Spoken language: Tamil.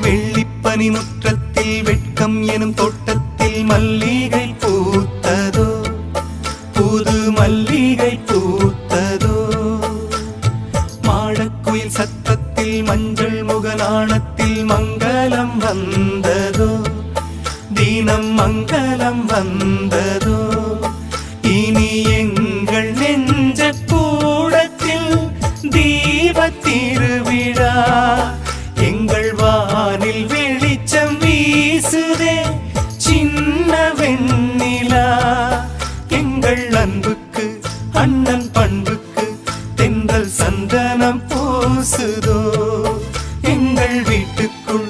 வெள்ளிப்பனி முற்றத்தில் வெட்கம் எனும் தோட்டத்தில் மல்லிகை பூத்ததோ, புது மல்லிகை பூத்ததோ. மாடக்குயில் சத்தத்தில் மஞ்சள் முகநாணத்தில் மங்களம் வந்ததோ, தினம் மங்களம் வந்ததோ. இனி எங்கள் நெஞ்ச கூடத்தில் தீப திருவிழா, எங்கள் வானில் வெளிச்சம் வீசுதே சின்ன வெண்ணிலா. எங்கள் அன்புக்கு அண்ணன் பண்புக்கு தென்றல் சந்தனம் பூசுதோ, எங்கள் வீட்டுக்குள்